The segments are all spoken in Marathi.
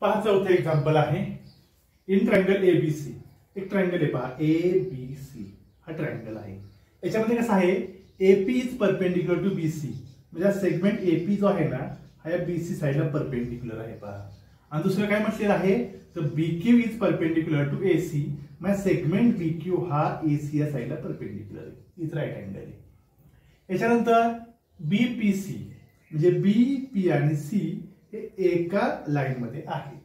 पहा चौथं एक्झाम्पल आहे इन ट्रायंगल एबीसी। एक ट्रायंगल आहे पहा एबीसी, हा ट्रायंगल आहे। याच्यामध्ये कसं आहे AP is perpendicular to BC, म्हणजे सेगमेंट एपी जो आहे ना हा या बीसी साइडला परपेंडिक्युलर आहे पहा। आणि दुसरं काय म्हटलेलं आहे तर BQ is perpendicular to AC, म्हणजे सेगमेंट बीक्यू हा एसी या साइडला परपेंडिक्युलर आहे, इज राईट अँगल आहे। याच्यानंतर बीपीसी म्हणजे बीपी आणि सी हे एका लाईन मध्ये आहेत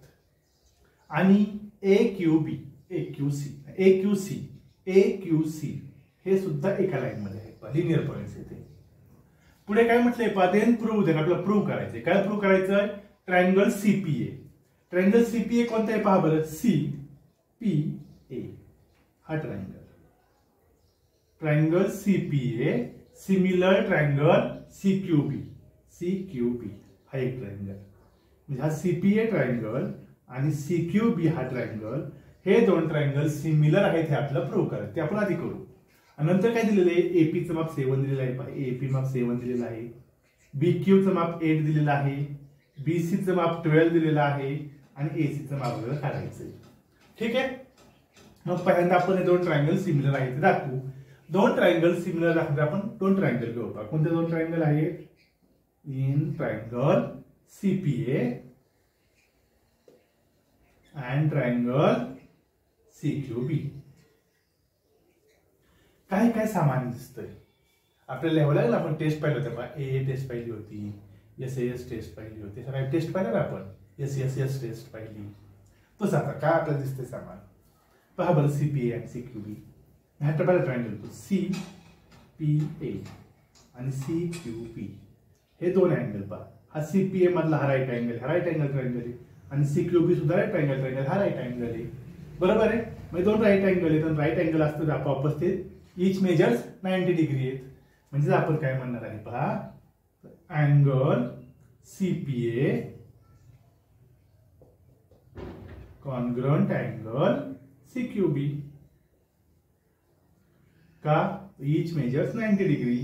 आणि एक्यूबी एक्यूसी हे सुद्धा एका लाईन मध्ये आहेत, लिनियर पॉइंट्स येते। पुढे काय म्हटलंय पहा देन प्रूव्ह, देन आपल्याला प्रूव्ह करायचंय। काय प्रूव्ह करायचंय ट्रायंगल सीपीए। ट्रायंगल सीपीए कोणतं आहे पहा बरं सीपीए, हा ट्रायंगल सीपीए सिमिलर ट्रायंगल सीक्यूबी हा एक ट्रायंगल, म्हणजे हा सीपीए ट्रायंगल आणि सीक्यूबी हा ट्रायंगल हे दोन ट्रायंगल सिमिलर आहेत हे आपल्याला प्रूव्ह करायचं, ते आपण आधी करू। नंतर काय दिलेलं आहे एपीचं माप 7 दिलेलं आहे पहा, एपी माप 7 दिलेलं आहे, बीक्यूचं माप 8 दिलेलं आहे, बीसीचं माप 12 दिलेलं आहे आणि एसीचं माप आपल्याला काढायचंय। ठीक आहे, मग पहिल्यांदा आपण हे दोन ट्रायंगल सिमिलर आहेत ते दाखवू। दोन ट्रायंगल सिमिलर दाखवते आपण, दोन ट्रायंगल घेऊ पहा। कोणते दोन ट्रायंगल आहेत in triangle CPA and triangle CQB. काय काय सामान दिसतंय आपल्याला लिहावं लागेल। आपण टेस्ट पाहिलं होतं पहा, ए टेस्ट पाहिली होती, एस टेस्ट पाहिली होती, सगळ्या टेस्ट पाहिलं ना आपण, एस टेस्ट पाहिली। तसं आता काय आपल्याला दिसतंय सामान पहा बरं सीपीए आणि सीक्यूबी। ह्या पहिला ट्रायंगल सीपीए आणि सीक्यूबी हे दोन अँगल पहा। हा सीपीए मधला हा राईट अँगल, हा राईट अँगल ट्रायंगल आहे आणि सीक्यूबी सुद्धा राईट अँगल हा राईट अँगल आहे, बरोबर आहे। म्हणजे दोन राईट अँगल आहेत आणि राईट अँगल असतं तर आपोआपच ते इच मेजर्स 90 डिग्री आहेत, म्हणजे आपण काय म्हणणार आहे पहा अँगल सीपीए कॉन्ग्रुएंट अँगल सीक्यूबी का इच मेजर्स 90 डिग्री।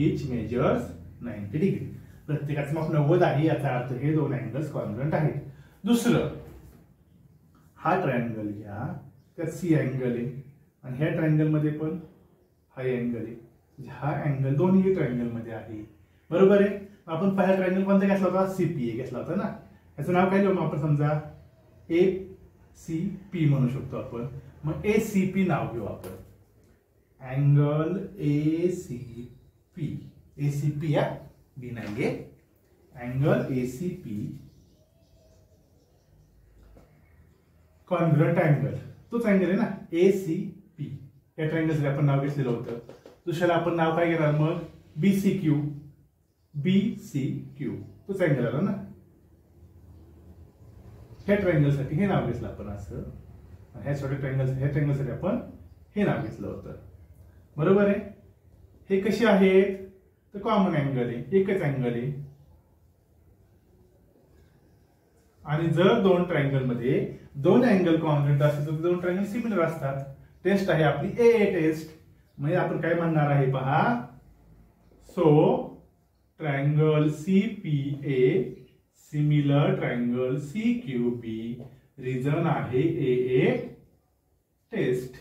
इच मेजर्स 90 डिग्री, प्रत्येकाचं माप 90 आहे, याचा अर्थ हे दोन अँगल्स कॉन्ग्रुएंट आहेत। दुसरं हा ट्रायंगल घ्या, त्यात सी अँगल आहे आणि ह्या ट्रायंगल मध्ये पण हा अँगल आहे, हा अँगल दोन्ही ट्रायंगल मध्ये आहे, बरोबर आहे। आपण पहिला ट्रायंगल कोणता घेतला होता सीपीए घेतला होता ना, याचं नाव काय घेऊ मग आपण, समजा एसीपी म्हणू शकतो आपण। मग एसीपी नाव घेऊ आपण, अँगल एसीपी या बी नाही घे, अँगल एसीपी कॉन्ग्रुएंट अँगल, तोच अँगल आहे ना एसीपी। या ट्रायंगलसाठी आपण नाव घेतलेलं होतं। दुसऱ्याला आपण नाव काय घेणार मग बीसीक्यू तोच अँगल आला ना। ह्या ट्रायंगलसाठी हे नाव घेतलं आपण असं, ह्या ट्रायंगलसाठी आपण हे नाव घेतलं होतं, बरोबर आहे। हे कसे आहेत तर कॉमन अँगल आहे, एकच अँगल आहे। आणि जर दोन ट्रायंगल मध्ये दोन अँगल कॉन्ग्रुएंट असतील तर दोन ट्रायंगल सिमिलर असतात। टेस्ट आहे आपली ए टेस्ट, म्हणजे आपण काय म्हणणार आहे पहा so triangle CPA similar triangle CQB, reason आहे ए टेस्ट।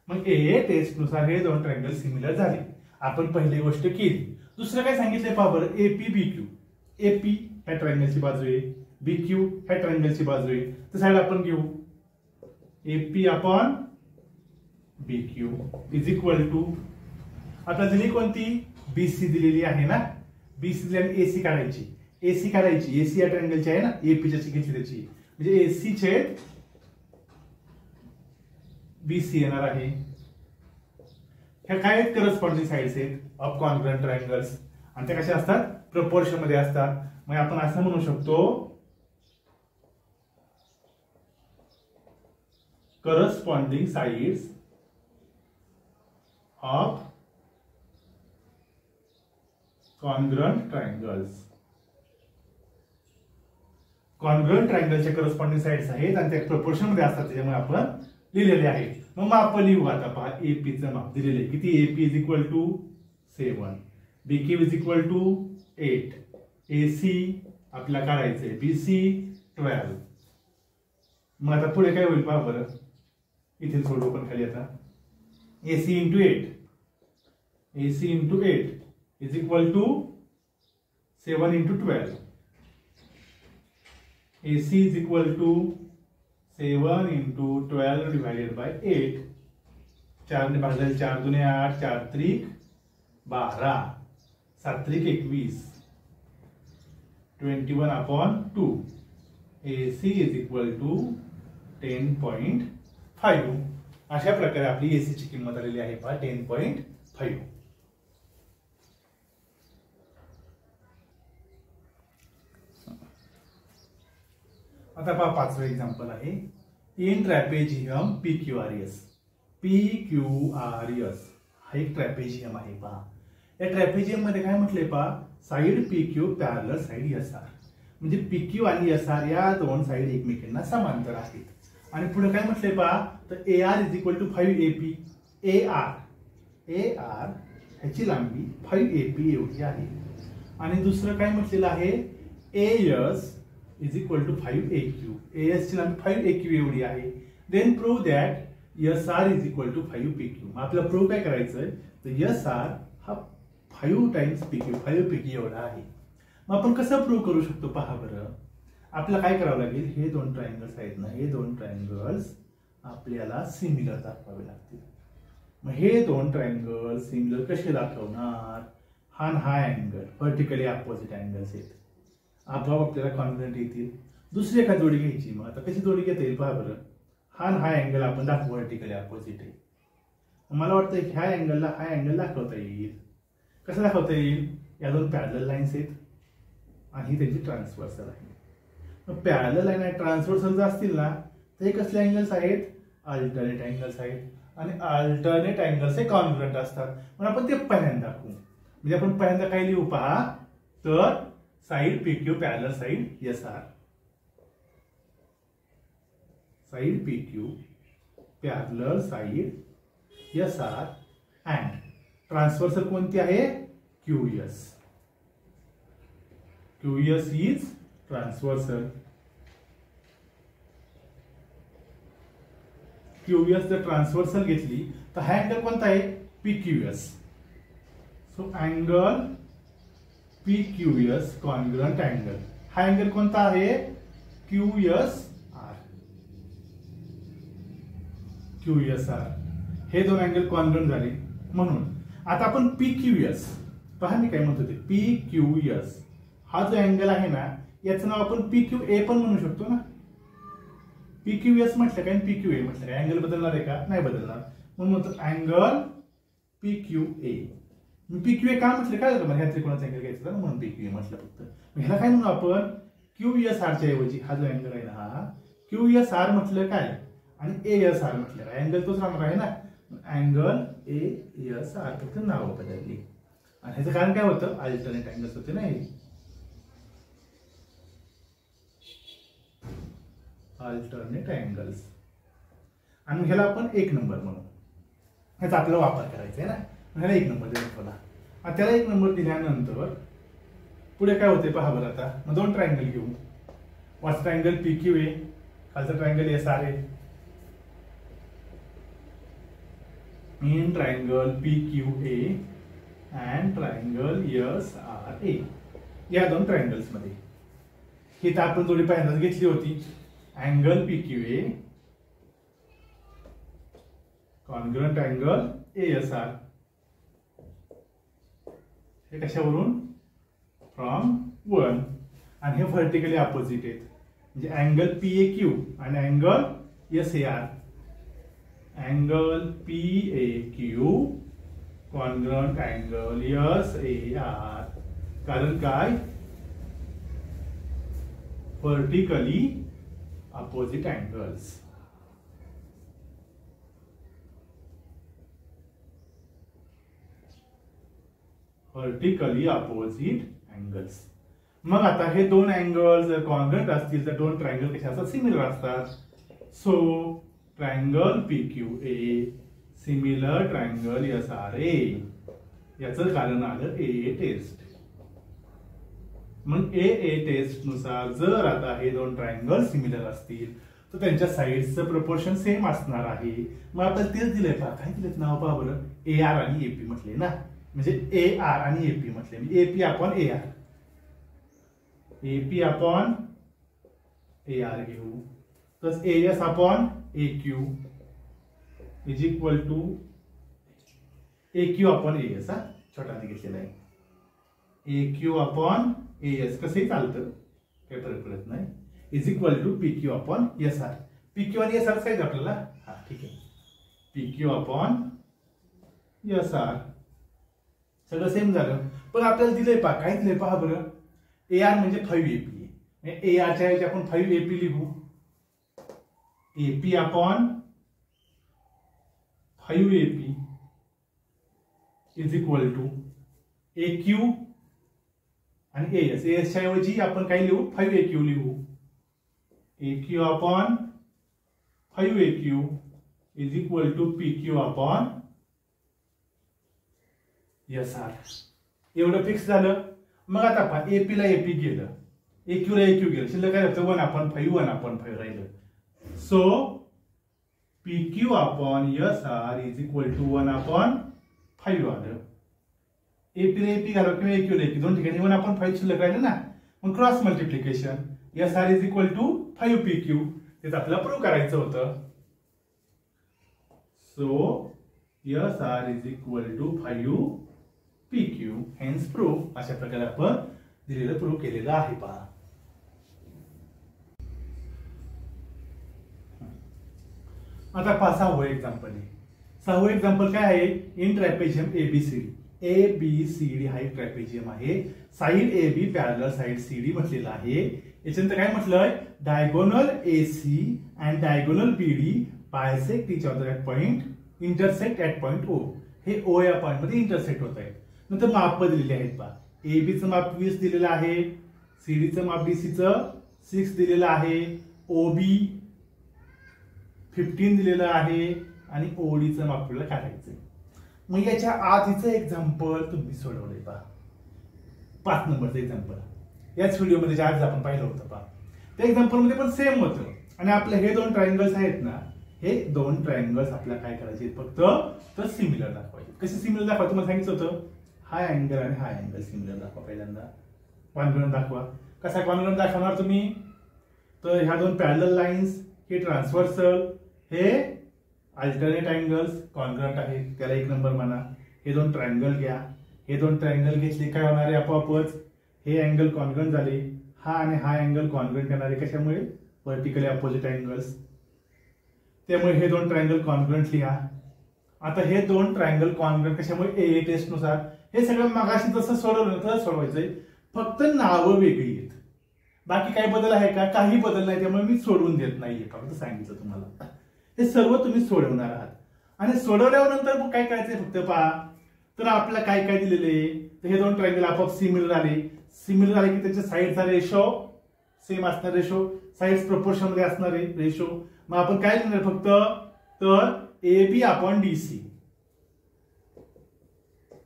मग ए टेस्ट नुसार हे दोन ट्रायंगल सिमिलर झाले, आपण पहिली गोष्ट केली। दुसरं काय सांगितलंय पहा बरं एपी बीक्यू, एपी ह्या ट्रायंगलची बाजू आहे, बीक्यू ह्या ट्रायंगलची बाजू आहे, तर साइड आपण घेऊ AP upon BQ is equal to, आता दिली कोणती बीसी दिलेली आहे ना, बीसी दिली एसी काढायची, एसी या ट्रायंगलची आहे ना, एपी ज्याची घेतली त्याची, म्हणजे एसी छेद बीसी येणार आहे। ह्या काय करस्पॉन्डिंग साइड्स आहेत ऑफ कॉन्ग्रुएंट ट्रायंगल्स आणि त्या कशा असतात प्रपोर्शन मध्ये असतात। मग आपण असं म्हणू शकतो corresponding sides of congruent triangles. Congruent ट्रायंगलच्या करस्पॉन्डिंग साइड्स आहेत आणि त्या प्रपोर्शन मध्ये असतात, त्याच्यामुळे आपण लिहिलेले आहे। मग माप लिहू आता पहा एपीचं माप दिलेले किती, AP is equal to 7, BQ is equal to 8, AC आपल्याला काढायचंय, BC 12. मग आता पुढे काय होईल पहा बरं, इथे सोडू पण खाली आता. AC into 8 is equal to 7 into 12. AC is equal to 7 into 12 divided by 8. 4 ने भाग 4 दूने 8, 4 त्रिक 12, 7 त्रिक 21, 21/2. AC is equal to 10.5. अशा प्रकारे आपली AC ची किंमत आलेली आहे पहा 10.5. आता पहा पाचवं एक्झाम्पल आहे. In trapezium PQRS. PQRS हा एक ट्रॅपेझियम आहे पहा. या ट्रॅपेझियम मध्ये काय म्हटलंय पहा, side PQ parallel side SR. म्हणजे PQ आणि SR या दोन साइड एकमेकांना समांतर आहेत. आणि पुढे काय म्हटलंय पहा, तर AR is equal to 5AP. AR ह्याची लांबी 5AP एवढी आहे. आणि दुसरं काय म्हटलेलं आहे, AS is equal to 5AQ. AS ची लांबी 5AQ एवढी आहे. Then prove that SR is equal to 5PQ. मग आपल्याला प्रूव्ह काय करायचंय, तर SR हा 5 टाइम्स PQ 5PQ एवढा आहे. मग आपण कसं प्रूव्ह करू शकतो पहा बरं. आपल्याला काय करावं लागेल, हे दोन ट्रायंगल्स आहेत ना, हे दोन ट्रायंगल्स आपल्याला सिमिलर दाखवावे लागतील. मग हे दोन ट्रायंगल सिमिलर कसे दाखवणार, हा अँगल व्हर्टिकली अपोजिट अँगल्स आहेत. आपोआप आपल्याला कॉन्फिडंट येतील. दुसरी एखादी जोडी घ्यायची. मग आता कशी जोडी घेता येईल पहा बरं. हा अँगल आपण दाखवू व्हर्टिकली अपोजिट आहे. मला वाटतं ह्या अँगलला हा अँगल दाखवता येईल. कसं दाखवता येईल, या दोन पॅरलल लाईन्स आहेत आणि ही त्यांची ट्रान्सव्हर्सल आहे. मग पॅरलल लाईन आणि ट्रान्सव्हर्सल जर असतील ना, तर हे कसले अँगल्स आहेत, अल्टरनेट अँगल्स आहेत. आणि अल्टरनेट अँगल्स हे कॉन्ग्रुएंट असतात. मग आपण ते पहिल्यांदा दाखवू. म्हणजे आपण पहिल्यांदा काय लिहू पहा, तर side PQ parallel side SR. Side PQ parallel side SR and transversal कोणती आहे, QS. QS is transversal. QS जर ट्रान्सव्हर्सल घेतली तर हा अँगल कोणता आहे, PQS. So angle PQS congruent angle. हा अँगल कोणता आहे, QSR. हे दोन अँगल कॉन्ग्रुएंट झाले. म्हणून आता आपण PQS पहा, मी काय म्हणतो ते PQS हा जो अँगल आहे ना, याचं नाव आपण PQA पण म्हणू शकतो ना. PQS म्हटलं काय, PQA म्हटलं काय, अँगल बदलणार आहे का, नाही बदलणार. म्हणून म्हणतो अँगल PQA. PQA का म्हटलं काय झालं, ह्या त्रिकोणाचा अँगल घ्यायचा म्हणून PQA म्हटलं फक्त. ह्याला काय म्हणू आपण, QSR च्या ऐवजी हा जो अँगल आहे ना, हा QSR म्हटलं काय आणि ASR म्हटलं काय, अँगल तोच राहणार आहे ना. अँगल ASR फक्त नाव बदलली. आणि ह्याचं कारण काय होतं, अल्टरनेट अँगल्स होते ना, अल्टरनेट अँगल्स. आणि ह्याला आपण 1 नंबर म्हणू. ह्याचा आपल्याला वापर करायचा आहे ना. ह्याला 1 नंबर दिला. आता त्याला 1 नंबर दिल्यानंतर पुढे काय होते पहा बरं. आता मग दोन ट्रायंगल घेऊ. वरचा ट्रायंगल PQA, खालचा triangle SRA. In triangle PQA and triangle SRA या दोन ट्रायंगल्स मध्ये ही तर आपण जोडी पहिल्यांदाच घेतली होती. Angle PQA congruent angle ASR. हे कशावरून, फ्रॉम 1. आणि हे व्हर्टिकली अपोजिट आहेत. म्हणजे अँगल PAQ आणि angle SAR. Angle PAQ congruent angle SAR. कारण काय, vertically opposite angles. Vertically opposite angles. मग आता हे दोन अँगल जर कॉन्ग्रुएंट असतील तर दोन ट्रायंगल कसे असतात, सिमिलर असतात. So triangle PQA similar triangle SRA. याचं कारण आलं AA टेस्ट. मग ए टेस्ट नुसार जर आता हे दोन ट्रायंगल सिमिलर असतील तर त्यांच्या साईडचं प्रपोर्शन सेम असणार आहे. मग आपल्याला तेच दिलंय पहा, काय दिलं नाव पहा बरं, ए आर आणि एपी म्हटले ना, म्हणजे ए आर आणि एपी म्हटले, AP upon A R, AP upon A R घेऊ, plus A S upon A Q is equal to A Q upon A S. हा छोटा घेतलेला आहे, A Q upon A S कसंही चालतं, काही फरक पडत नाही, is equal to P Q upon S R. P Q आणि एस आर काय आपल्याला, हा ठीक आहे, P Q upon S R सगळं सेम झालं. पण आपल्याला दिलंय पहा, काय दिलंय पहा बरं, ए आर म्हणजे 5 एपी आहे, ए आरच्या ऐवजी आपण 5 एपी लिहू, AP upon 5 AP is equal to A Q आणि ए एस. एसच्या ऐवजी आपण काय लिहू, 5 ए क्यू लिहू, A Q upon 5 A Q is equal to P Q upon S R. एवढं फिक्स झालं. मग आता पहा, एपी ला एपी गेलं, ए क्यू ला ए क्यू गेलं, शिल्लक काय होतं 1/5 1/5 राहिलं. So P Q upon S R is equal to 1/5 आलं. एपी ला एपी घालव किंवा ए क्यू ला ए क्यू, दोन ठिकाणी 1/5 शिल्लक राहिलं ना, मग cross multiplication S R is equal to 5 P Q, तेच आपल्याला प्रूव्ह करायचं होतं. So S R is equal to 5 P Q, hence prove. अशा प्रकारे आपण दिलेलं प्रूव्ह केलेलं आहे पहा. आता पहा 6वं एक्झाम्पल आहे. 6वं एक्झाम्पल काय आहे, इन ट्रॅपेजियम एबीसीडी. एबीसीडी हा एक ट्रॅपेजियम आहे, side A B parallel side C D म्हटलेलं आहे. याच्यानंतर काय म्हटलंय, diagonal AC and diagonal BD bisect each other at point, intersect at point O. हे ओ या पॉइंट मध्ये इंटरसेक्ट होत आहे. नंतर माप दिलेली आहेत पहा, एबीचं माप 20 दिलेलं आहे, सीडीचं माप डीसीचं 6 दिलेलं आहे, ओबी 15 दिलेलं आहे आणि ओडीचं माप आपल्याला काढायचंय. मग याच्या आधीचं एक्झाम्पल तुम्ही सोडवलंय पहा, 5 नंबरचं एक्झाम्पल याच व्हिडिओमध्ये ज्या आधी आपण पाहिलं होतं पहा, त्या एक्झाम्पल मध्ये पण सेम होतं. आणि आपले हे दोन ट्रायंगल्स आहेत ना, हे दोन ट्रायंगल्स आपल्याला काय करायचे, फक्त तर सिमिलर दाखवायचे. कसे सिमिलर दाखवा, तुम्हाला सांगितलं होतं, हा अँगल आणि हा अँगल सिमिलर दाखवा. पहिल्यांदा कॉन्ग्रुएंट दाखवा. कसा कॉन्ग्रुएंट दाखवणार तुम्ही, तर ह्या दोन पॅरलल लाईन्स, हे ट्रान्सव्हर्सल, हे अल्टरनेट अँगल्स कॉन्ग्रुएंट आहेत, त्याला 1 नंबर म्हणा. हे दोन ट्रायंगल घ्या, हे दोन ट्रायंगल घेतले काय होणार आहे, आपोआपच हे अँगल कॉन्ग्रुएंट झाले, हा आणि हा अँगल कॉन्ग्रुएंट येणार आहे. कशामुळे, व्हर्टिकली अपोजिट अँगल्स, त्यामुळे हे दोन ट्रायंगल कॉन्ग्रुएंट लिहा. आता हे दोन ट्रायंगल कॉन्ग्रुएंट कशामुळे, ए टेस्ट नुसार. हे सगळं मगाशी जसं सोडवलं तसं सोडवायचंय, फक्त नावं वेगळी आहेत, बाकी काही बदल आहे का, काही बदल नाही. त्यामुळे मी सोडवून देत नाहीये, फक्त सांगितलं तुम्हाला. हे सर्व तुम्ही सोडवणार आहात आणि सोडवल्यावर नंतर मग काय करायचंय, फक्त पहा, तर आपल्याला काय काय दिलेले, तर हे दोन ट्रायंगल आपोआप सिमिलर आले. सिमिलर आले की त्याच्या साईडचा रेशो सेम असणार, रेशो साईड्स प्रोपोर्शन मध्ये असणार आहे रेशो. मग आपण काय लिहिणार फक्त, तर AB upon DC,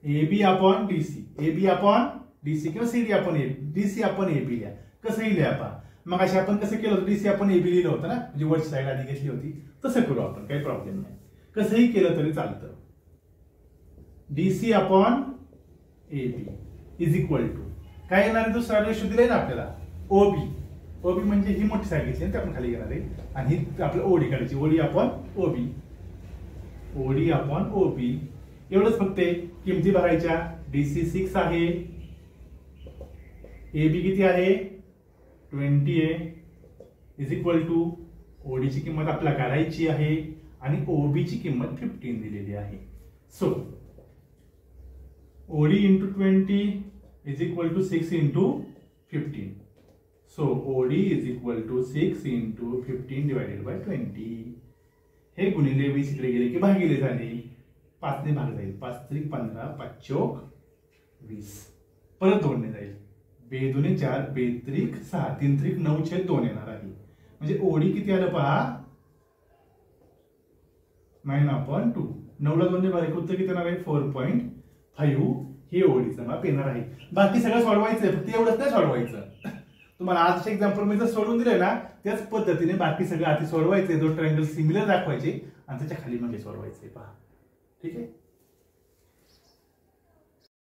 AB upon DC, AB upon DC किंवा CD upon A, DC upon AB लिहा, कसंही लिहा पहा. मग अशा आपण कसं केलं होतं, डीसी अपॉन एबी लिहिलं होतं ना, म्हणजे वरची साईड आधी घेतली होती, तसं करू आपण, काही प्रॉब्लेम नाही, कसंही केलं तरी चालतं. DC upon AB is equal to काय येणार आहे, दुसरा रेशो दिलाय ना आपल्याला, ओबी. ओबी म्हणजे ही मोठी साईड घेतली, ते आपण खाली घेणार आहे, आणि ही आपल्याला ओडी काढायची, OD upon OB, OD upon OB. एवढंच फक्त किमती भरायच्या. डीसी 6 आहे, एबी किती आहे 20 आहे, इज इक्वल टू ओडीची किंमत आपल्याला काढायची आहे आणि ओबीची किंमत 15 दिलेली आहे. So OD into 20 is equal to 6 into 15. So OD is equal to 6 into 15 divided by 20. हे गुणिले 20 इकडे गेले की भागिले झाले, 5 ने भाग जाईल, 5 त्रिक 15, 5 चौक 20, परत 2 ने जाईल, बे 2 4, बे त्रिक 6, 3 त्रिक 9/2 येणार आहे. म्हणजे ओडी किती आलं पहा, 9/2. 9 ला 2 ने भाग उत्तर किती येणार आहे 4.5. हे ओळीचं माप येणार आहे. बाकी सगळं सोडवायचंय, फक्त एवढंच नाही सोडवायचं. तुम्हाला आजचे एक्झाम्पल मी जर सोडून दिले ना त्याच पद्धतीने बाकी सगळं आधी सोडवायचे, दोन ट्रायंगल सिमिलर दाखवायचे आणि त्याच्या खाली मग सोडवायचे. पहा, ठीक आहे.